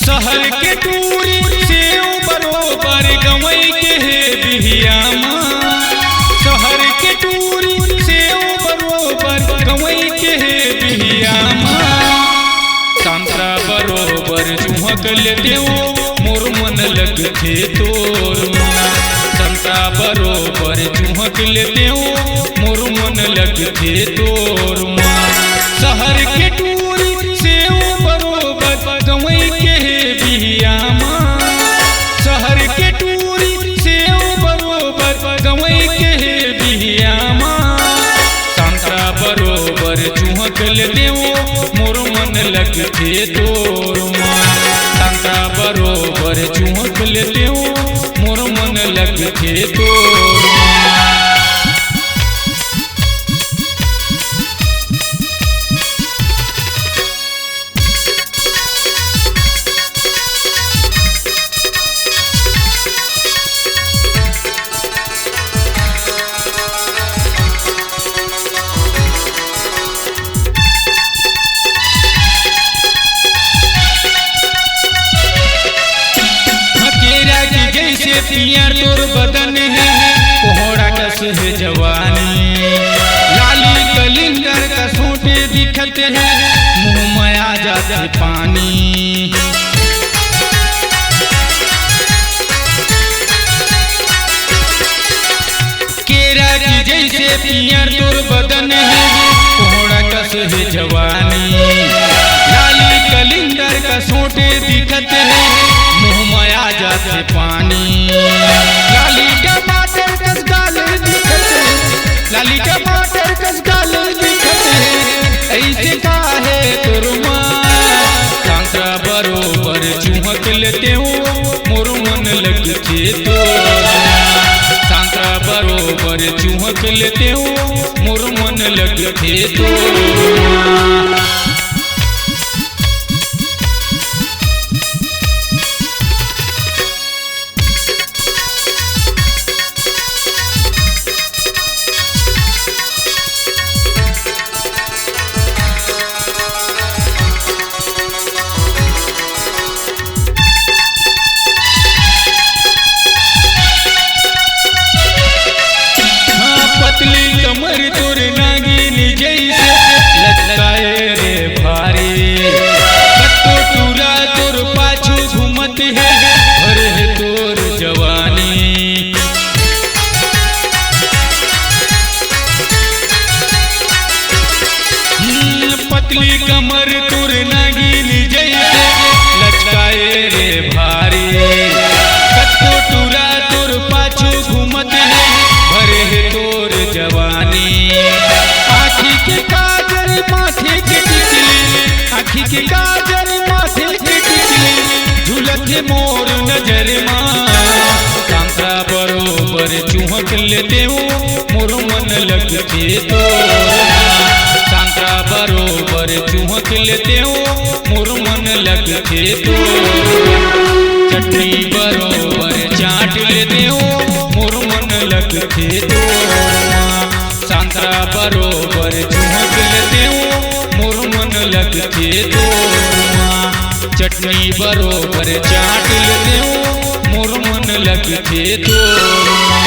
शहर के टूरी से बरोबर गवई के है बिहिया माँ। शहर के टूरी से बरोबर गवई के है बिहिया माँ। संतरा बरोबर चुहक लेते हो मोर मन लगते तोर माँ। संतरा बरोबर चुहक लेते हो मोर मन लगते तोर माँ। शहर के टूरी से बरोबर गवई के है बिहिया माँ। शहर के टूरी से बरोबर गवई के है बिहिया माँ। संतरा बरोबर चुहक लेते हो मोर मन लगते तोर माँ। संतरा बरोबर चुहक लेते हो मोर मन लगते तोर माँ। पियर तोर बदन है कोहरा कस है जवानी। लाली कलिंगर का सोटे दिखते है मुँह में आ जाता पानी। केरा की जैसे पियर तोर बदन है कोहरा कस है जवानी। लाली कलिंगर का सोटे दिखते है मुँह में आ जाते पानी। लाली टमाटर कस गाल दिखते, लाली टमाटर कस गाल दिखते, ऐसे काहे तोर माँ। संतरा बरोबर चुहक लेते हो मोर मन लगते तोर माँ। संतरा बरोबर चुहक लेते हो मोर मन लगते तोर माँ। कमर तोर नागिनी जैसे लचकाए रे भारी। कत्तो टूरा तोर पाछू घूमत है भर है तोर जवानी। पतली कमर तोर नागिनी जैसे लचकाए रे भारी। कत्तो टूरा तोर पाछू घूमत है भर है तोर जवानी। आँखी के काजर माथे के टिकली, आँखी के काजर माथे के टिकली, झूलत मोर नजर माँ। संतरा बरोबर चुहक लेते हो मोर मन लगते तोर माँ। संतरा बरोबर चुहक लेते हो मोर मन लगते तोर। चटनी बरोबर चाट लेते हो मोर मन लगते तोर माँ। संतरा बरोबर चुहक लेते हो मोर मन लगते तोर माँ। चटनी बरोबर चाट लेते हो मोर मन लगते तोर माँ।